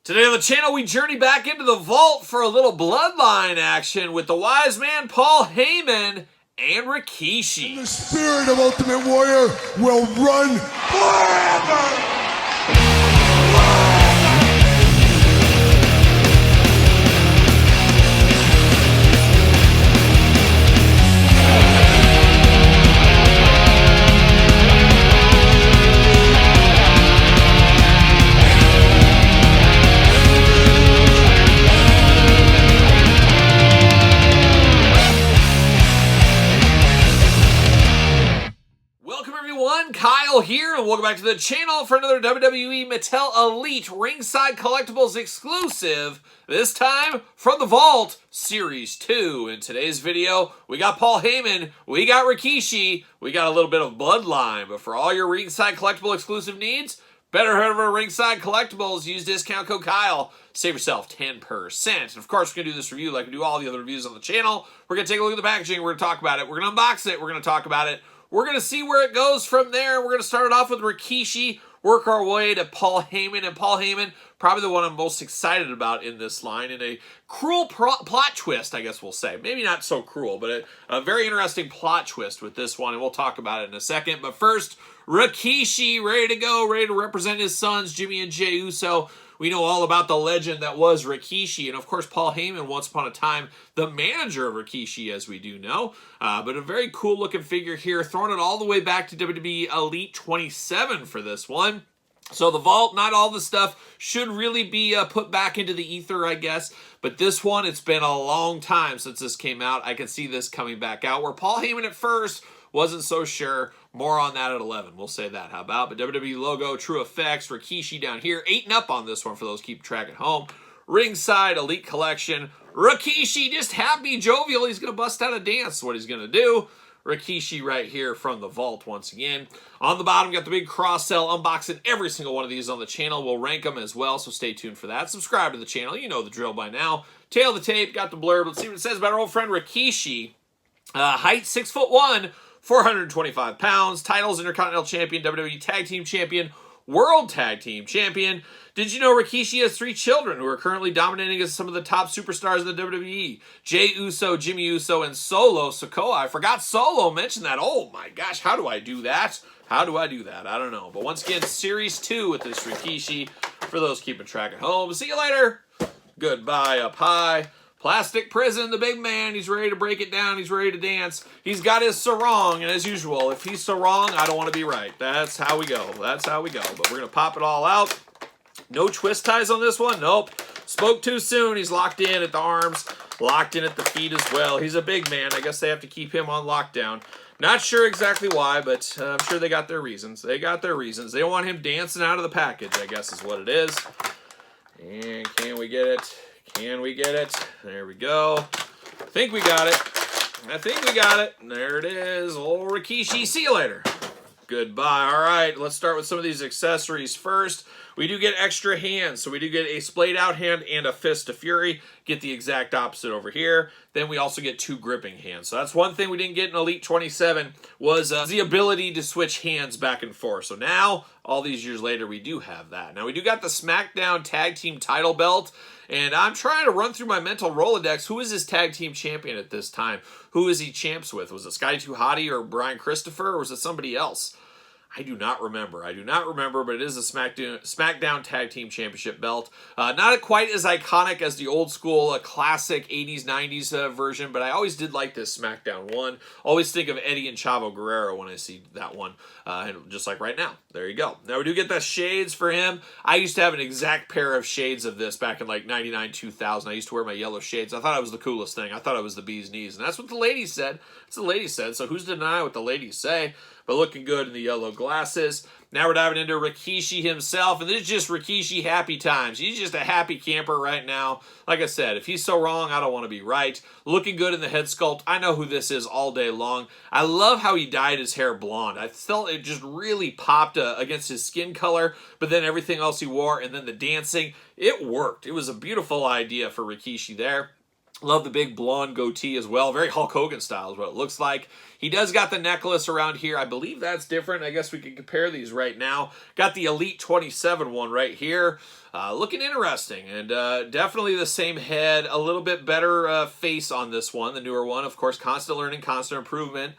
Today on the channel, we journey back into the vault for a little bloodline action with the wise man Paul Heyman and Rikishi. The spirit of Ultimate Warrior will run forever! Kyle here, and welcome back to the channel for another WWE Mattel Elite Ringside Collectibles exclusive, this time from the Vault Series 2. In today's video, we got Paul Heyman, we got Rikishi, we got a little bit of Bloodline, but for all your Ringside Collectible exclusive needs, better head over to Ringside Collectibles, use discount code Kyle, save yourself 10%. And of course, we're going to do this review like we do all the other reviews on the channel. We're going to take a look at the packaging, we're going to talk about it, we're going to unbox it, we're going to talk about it. We're going to see where it goes from there. We're going to start it off with Rikishi, work our way to Paul Heyman. And Paul Heyman, probably the one I'm most excited about in this line, in a cruel plot twist, I guess we'll say. Maybe not so cruel, but a very interesting plot twist with this one, and we'll talk about it in a second. But first, Rikishi, ready to go, ready to represent his sons, Jimmy and Jey Uso. We know all about the legend that was Rikishi, and of course Paul Heyman, once upon a time, the manager of Rikishi, as we do know. But a very cool looking figure here, throwing it all the way back to WWE Elite 27 for this one. So the Vault, not all the stuff should really be put back into the ether, I guess. But this one, it's been a long time since this came out. I can see this coming back out, where Paul Heyman at first wasn't so sure. More on that at 11. We'll say that. How about? But WWE logo, True Effects, Rikishi down here. 8 and up on this one for those keeping track at home. Ringside Elite Collection. Rikishi just happy, jovial. He's going to bust out a dance. What he's going to do. Rikishi right here from the Vault once again. On the bottom, got the big cross-sell. Unboxing every single one of these on the channel. We'll rank them as well, so stay tuned for that. Subscribe to the channel. You know the drill by now. Tail of the tape. Got the blurb. Let's see what it says about our old friend Rikishi. Height 6'1", 425 pounds, titles Intercontinental Champion, WWE Tag Team Champion, World Tag Team Champion. Did you know Rikishi has 3 children who are currently dominating as some of the top superstars in the WWE? Jey Uso, Jimmy Uso, and Solo Sikoa. I forgot Solo mentioned that. Oh my gosh, how do I do that? How do I do that? I don't know. But once again, Series 2 with this Rikishi for those keeping track at home. See you later. Goodbye up high. Plastic Prison, the big man, he's ready to break it down, he's ready to dance. He's got his sarong, and as usual, if he's so wrong, I don't want to be right. That's how we go, that's how we go. But we're going to pop it all out. No twist ties on this one, nope. Spoke too soon, he's locked in at the arms, locked in at the feet as well. He's a big man, I guess they have to keep him on lockdown. Not sure exactly why, but I'm sure they got their reasons. They got their reasons. They don't want him dancing out of the package, I guess is what it is. And can we get it? Can we get it? There we go. I think we got it. I think we got it. There it is. Old Rikishi. See you later. Goodbye. All right, let's start with some of these accessories first. We do get extra hands, so we do get a splayed out hand and a fist of fury. Get the exact opposite over here. Then we also get 2 gripping hands. So that's one thing we didn't get in Elite 27 was the ability to switch hands back and forth. So now, all these years later, we do have that. Now we do got the SmackDown Tag Team title belt. And I'm trying to run through my mental Rolodex. Who is his tag team champion at this time? Who is he champs with? Was it Scotty 2 Hotty or Brian Christopher, or was it somebody else? I do not remember. I do not remember, but it is a SmackDown Tag Team Championship belt. Not quite as iconic as the old school, classic 80s, 90s version, but I always did like this SmackDown one. Always think of Eddie and Chavo Guerrero when I see that one, just like right now. There you go. Now we do get the shades for him. I used to have an exact pair of shades of this back in like 99, 2000. I used to wear my yellow shades. I thought it was the coolest thing. I thought it was the bee's knees, and that's what the ladies said. That's what the ladies said, so who's to deny what the ladies say? But looking good in the yellow glasses. Now we're diving into Rikishi himself, and this is just Rikishi happy times. He's just a happy camper right now. Like I said, if he's so wrong, I don't want to be right. Looking good in the head sculpt. I know who this is all day long. I love how he dyed his hair blonde. I felt it just really popped against his skin color, but then everything else he wore, and then the dancing, it worked. It was a beautiful idea for Rikishi there. Love the big blonde goatee as well. Very Hulk Hogan style is what it looks like. He does got the necklace around here. I believe that's different. I guess we can compare these right now. Got the Elite 27 one right here. Looking interesting, and definitely the same head, a little bit better face on this one, the newer one. Of course, constant learning, constant improvement.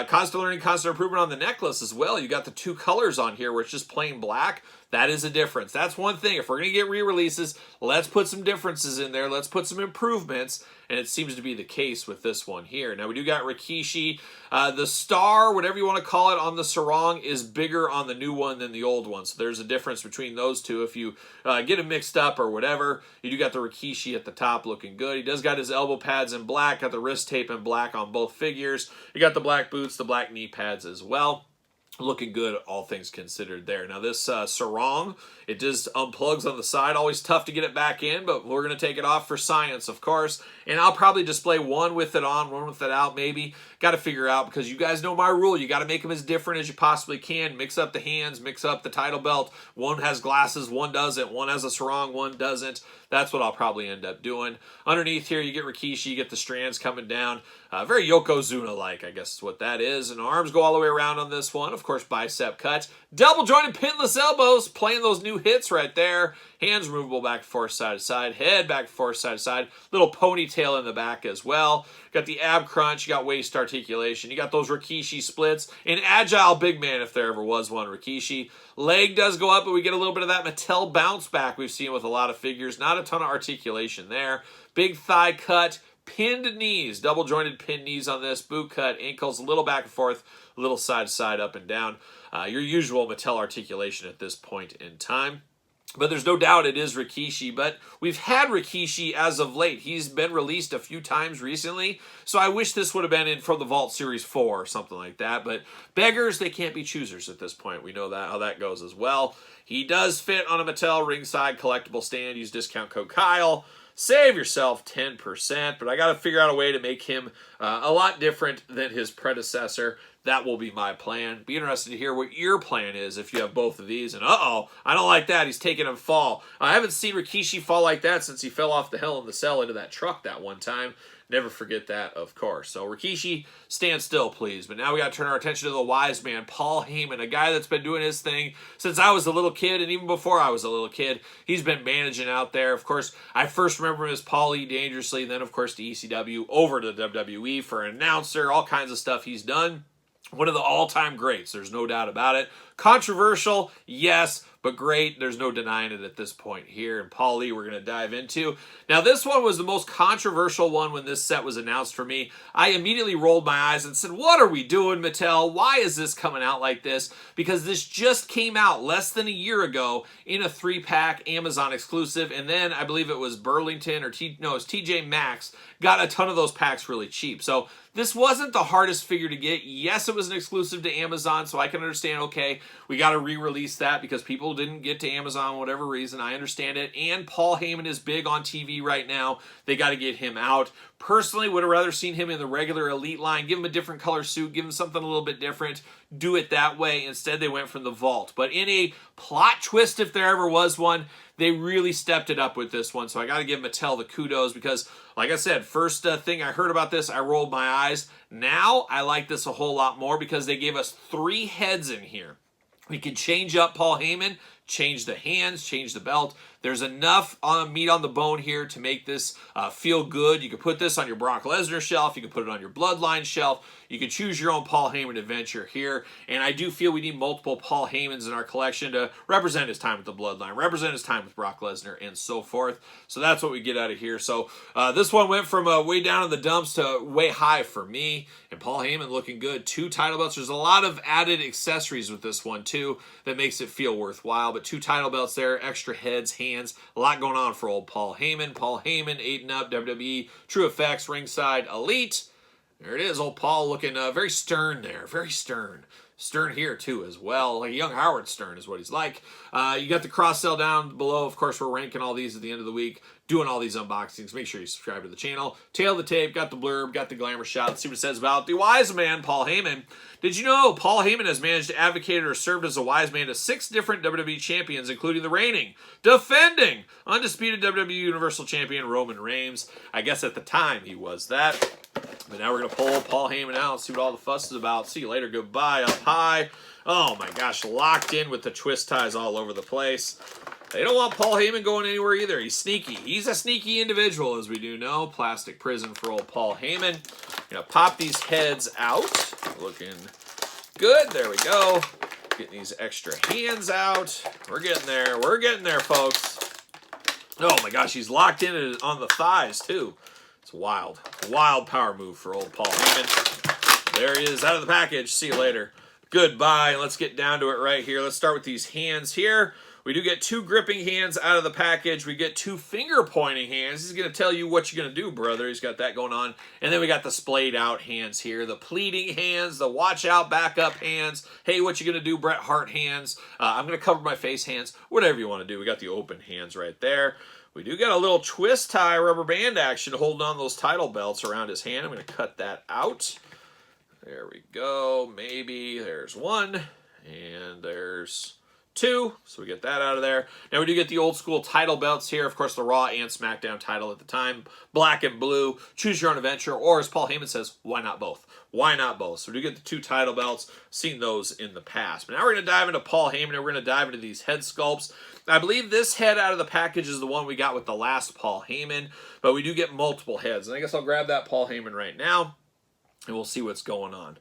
Constant learning, constant improvement on the necklace as well. You got the two colors on here where it's just plain black. That is a difference. That's one thing. If we're going to get re-releases, let's put some differences in there. Let's put some improvements, and it seems to be the case with this one here. Now, we do got Rikishi. The star, whatever you want to call it, on the sarong is bigger on the new one than the old one. So there's a difference between those two. If you get them mixed up or whatever, you do got the Rikishi at the top looking good. He does got his elbow pads in black, got the wrist tape in black on both figures. You got the black boots, the black knee pads as well. Looking good, all things considered there. Now this sarong, it just unplugs on the side. Always tough to get it back in, but we're going to take it off for science, of course. And I'll probably display one with it on, one with it out, maybe. Got to figure out, because you guys know my rule. You got to make them as different as you possibly can. Mix up the hands, mix up the title belt. One has glasses, one doesn't. One has a sarong, one doesn't. That's what I'll probably end up doing. Underneath here, you get Rikishi, you get the strands coming down. Very Yokozuna-like, I guess is what that is. And arms go all the way around on this one. Of course, bicep cuts. Double jointed pinless elbows, playing those new hits right there. Hands removable back and forth, side to side. Head back and forth, side to side. Little ponytail in the back as well. Got the ab crunch. You got waist articulation. You got those Rikishi splits. An agile big man, if there ever was one, Rikishi. Leg does go up, but we get a little bit of that Mattel bounce back we've seen with a lot of figures. Not a ton of articulation there. Big thigh cut. Pinned knees, double jointed pinned knees on this, boot cut, ankles a little back and forth, a little side to side, up and down. Your usual Mattel articulation at this point in time. But there's no doubt it is Rikishi, but we've had Rikishi as of late. He's been released a few times recently, so I wish this would have been in from the Vault Series 4 or something like that. But beggars, they can't be choosers at this point. We know that how that goes as well. He does fit on a Mattel ringside collectible stand. Use discount code Kyle. Save yourself 10%, but I got to figure out a way to make him a lot different than his predecessor. That will be my plan. Be interested to hear what your plan is if you have both of these. And uh-oh, I don't like that. He's taking him fall. I haven't seen Rikishi fall like that since he fell off the Hell in the Cell into that truck that one time. Never forget that, of course. So Rikishi, stand still, please. But now we got to turn our attention to the wise man, Paul Heyman, a guy that's been doing his thing since I was a little kid, and even before I was a little kid. He's been managing out there. Of course, I first remember him as Paul E. Dangerously, then, of course, to ECW, over to WWE for an announcer, all kinds of stuff he's done. One of the all-time greats, there's no doubt about it. Controversial, yes, but great. There's no denying it at this point here. And Paul Lee, we're going to dive into. Now, this one was the most controversial one when this set was announced for me. I immediately rolled my eyes and said, what are we doing, Mattel? Why is this coming out like this? Because this just came out less than a year ago in a 3-pack Amazon exclusive. And then I believe it was Burlington or it was TJ Maxx got a ton of those packs really cheap. So this wasn't the hardest figure to get. Yes, it was an exclusive to Amazon, so I can understand, okay, we got to re-release that because people didn't get to Amazon for whatever reason. I understand it. And Paul Heyman is big on TV right now. They got to get him out. Personally, would have rather seen him in the regular Elite line. Give him a different color suit. Give him something a little bit different. Do it that way. Instead, they went from the Vault. But in a plot twist, if there ever was one, they really stepped it up with this one. So I got to give Mattel the kudos because, like I said, first thing I heard about this, I rolled my eyes. Now, I like this a whole lot more because they gave us 3 heads in here. We can change up Paul Heyman, change the hands, change the belt. There's enough meat on the bone here to make this feel good. You can put this on your Brock Lesnar shelf. You can put it on your Bloodline shelf. You can choose your own Paul Heyman adventure here. And I do feel we need multiple Paul Heymans in our collection to represent his time with the Bloodline, represent his time with Brock Lesnar, and so forth. So that's what we get out of here. So this one went from way down in the dumps to way high for me. And Paul Heyman looking good. 2 title belts. There's a lot of added accessories with this one, too, that makes it feel worthwhile. But 2 title belts there, extra heads, hands, a lot going on for old Paul Heyman. Paul Heyman, 8 and up, WWE, True Effects, Ringside, Elite. There it is, old Paul looking very stern there, very stern. Stern here, too, as well. Like young Howard Stern is what he's like. You got the cross-sell down below. Of course, we're ranking all these at the end of the week, doing all these unboxings. Make sure you subscribe to the channel. Tail of the tape, got the blurb, got the glamour shot. Let's see what it says about the wise man, Paul Heyman. Did you know Paul Heyman has managed to advocate or served as a wise man to 6 different WWE champions, including the reigning, defending, undisputed WWE Universal Champion Roman Reigns. I guess at the time he was that. But now we're going to pull Paul Heyman out and see what all the fuss is about. See you later. Goodbye. Up high. Oh, my gosh. Locked in with the twist ties all over the place. They don't want Paul Heyman going anywhere either. He's sneaky. He's a sneaky individual, as we do know. Plastic prison for old Paul Heyman. Gonna pop these heads out. Looking good. There we go. Getting these extra hands out. We're getting there. We're getting there, folks. Oh my gosh, he's locked in on the thighs, too. It's wild. Wild power move for old Paul Heyman. There he is, out of the package. See you later. Goodbye. Let's get down to it right here. Let's start with these hands here. We do get 2 gripping hands out of the package. We get 2 finger pointing hands. He's going to tell you what you're going to do, brother. He's got that going on. And then we got the splayed out hands here. The pleading hands, the watch out, back up hands. Hey, what you going to do, Bret Hart hands. I'm going to cover my face hands. Whatever you want to do. We got the open hands right there. We do got a little twist tie rubber band action holding on those title belts around his hand. I'm going to cut that out. There we go. Maybe there's 1. And there's 2, so we get that out of there. Now we do get the old school title belts here. Of course, the Raw and SmackDown title at the time. Black and blue. Choose your own adventure. Or as Paul Heyman says, why not both? Why not both? So we do get the 2 title belts. Seen those in the past. But now we're going to dive into Paul Heyman and we're going to dive into these head sculpts. I believe this head out of the package is the one we got with the last Paul Heyman. But we do get multiple heads. And I guess I'll grab that Paul Heyman right now. And we'll see what's going on.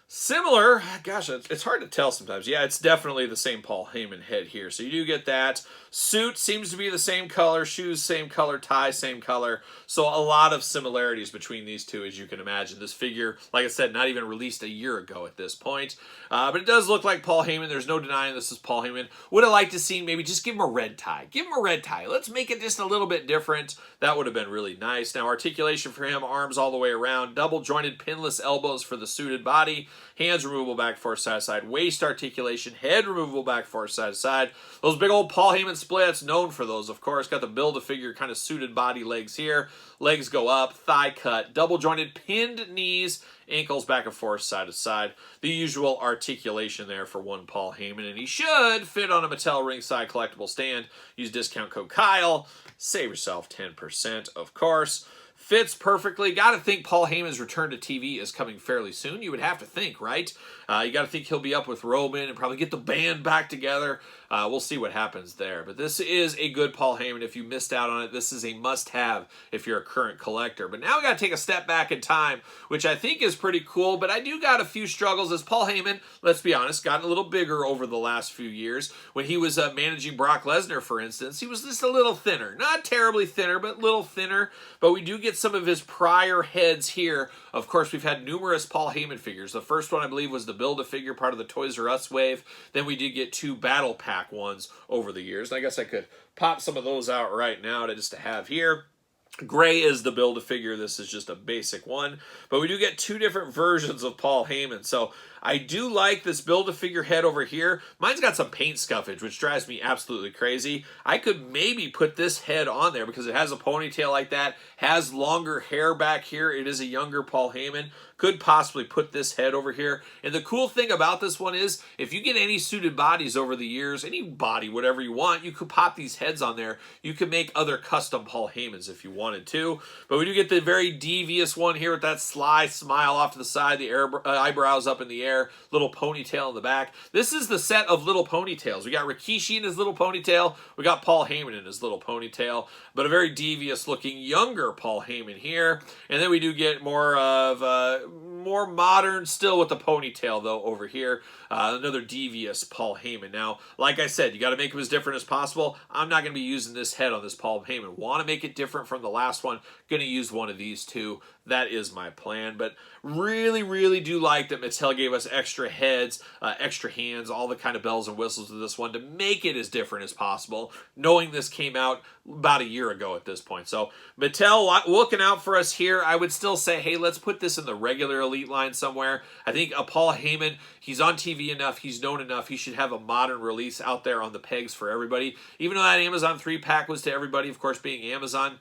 Similar, gosh, it's hard to tell sometimes. Yeah, it's definitely the same Paul Heyman head here. So you do get that. Suit seems to be the same color. Shoes, same color. Tie, same color. So a lot of similarities between these two, as you can imagine. This figure, like I said, not even released a year ago at this point. But it does look like Paul Heyman. There's no denying this is Paul Heyman. Would have liked to see maybe just give him a red tie. Give him a red tie. Let's make it just a little bit different. That would have been really nice. Now, articulation for him, arms all the way around. Double jointed pinless elbows for the suited body. Hands removable back, forth, side to side. Waist articulation. Head removable back, forth, side to side. Those big old Paul Heyman splits, known for those, of course. Got the Build-A-Figure kind of suited body legs here. Legs go up, thigh cut, double jointed pinned knees, ankles back and forth, side to side. The usual articulation there for one Paul Heyman, and he should fit on a Mattel ringside collectible stand. Use discount code Kyle. Save yourself 10%, of course. Fits perfectly. Got to think Paul Heyman's return to TV is coming fairly soon. You would have to think, right? You got to think he'll be up with Roman and probably get the band back together. We'll see what happens there. But this is a good Paul Heyman. If you missed out on it, this is a must-have if you're a current collector. But now we got to take a step back in time, which I think is pretty cool. But I do got a few struggles as Paul Heyman, let's be honest, gotten a little bigger over the last few years. When he was managing Brock Lesnar, for instance, he was just a little thinner. Not terribly thinner, but a little thinner. But we do get some of his prior heads here. Of course, we've had numerous Paul Heyman figures. The first one, I believe, was the Build-A-Figure, part of the Toys R Us wave. Then we did get 2 Battle Pack ones over the years. And I guess I could pop some of those out right now just to have here. Gray is the Build-A-Figure. This is just a basic one. But we do get 2 different versions of Paul Heyman. So I do like this Build-A-Figure head over here. Mine's got some paint scuffage, which drives me absolutely crazy. I could maybe put this head on there because it has a ponytail like that, has longer hair back here. It is a younger Paul Heyman. Could possibly put this head over here. And the cool thing about this one is, if you get any suited bodies over the years, any body, whatever you want, you could pop these heads on there. You could make other custom Paul Heymans if you wanted to. But we do get the very devious one here with that sly smile off to the side, the eyebrows up in the air, little ponytail in the back. This is the set of little ponytails. We got Rikishi in his little ponytail. We got Paul Heyman in his little ponytail. But a very devious looking younger Paul Heyman here. And then we do get more of more modern, still with the ponytail though over here. Another devious Paul Heyman. Now, like I said, you got to make him as different as possible. I'm not going to be using this head on this Paul Heyman. Want to make it different from the last one. Going to use one of these 2. That is my plan. But really, really do like that Mattel gave us extra heads, extra hands, all the kind of bells and whistles of this one to make it as different as possible, knowing this came out about a year ago at this point. So Mattel looking out for us here. I would still say, hey, let's put this in the regular Elite line somewhere. I think a Paul Heyman, he's on TV enough, he's known enough, he should have a modern release out there on the pegs for everybody. Even though that Amazon 3-pack was to everybody, of course, being Amazon,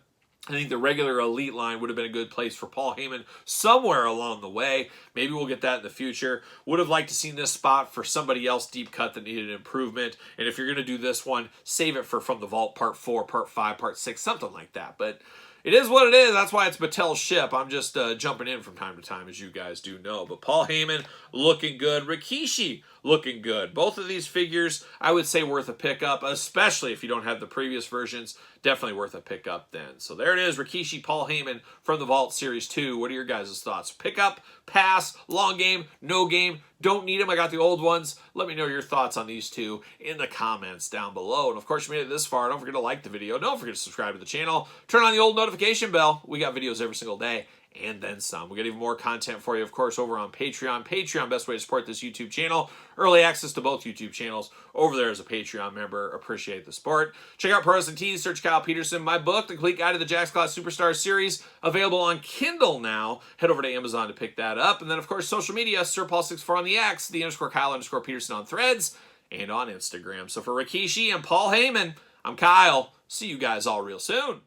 I think the regular Elite line would have been a good place for Paul Heyman somewhere along the way. Maybe we'll get that in the future. Would have liked to see this spot for somebody else deep cut that needed improvement. And if you're going to do this one, save it for From the Vault Part 4, Part 5, Part 6, something like that. But It is what it is. That's why it's Mattel's ship. I'm just jumping in from time to time, as you guys do know. But Paul Heyman looking good. Rikishi looking good. Both of these figures, I would say, worth a pickup, especially if you don't have the previous versions. Definitely worth a pickup then. So there it is, Rikishi, Paul Heyman from the Vault Series 2. What are your guys' thoughts? Pickup, pass, long game, no game, don't need them. I got the old ones. Let me know your thoughts on these two in the comments down below. And of course, you made it this far. Don't forget to like the video. Don't forget to subscribe to the channel. Turn on the old notification bell. We got videos every single day and then some. We got even more content for you, of course, over on Patreon. Patreon, best way to support this YouTube channel. Early access to both YouTube channels over there as a Patreon member. Appreciate the support. Check out Pro Wrestling Tees. Search Kyle Peterson. My book, The Complete Guide to the Jakks Class Superstar Series, available on Kindle now. Head over to Amazon to pick that up. And then, of course, social media, SirPaul64 on the X, _Kyle_Peterson on Threads, and on Instagram. So for Rikishi and Paul Heyman, I'm Kyle. See you guys all real soon.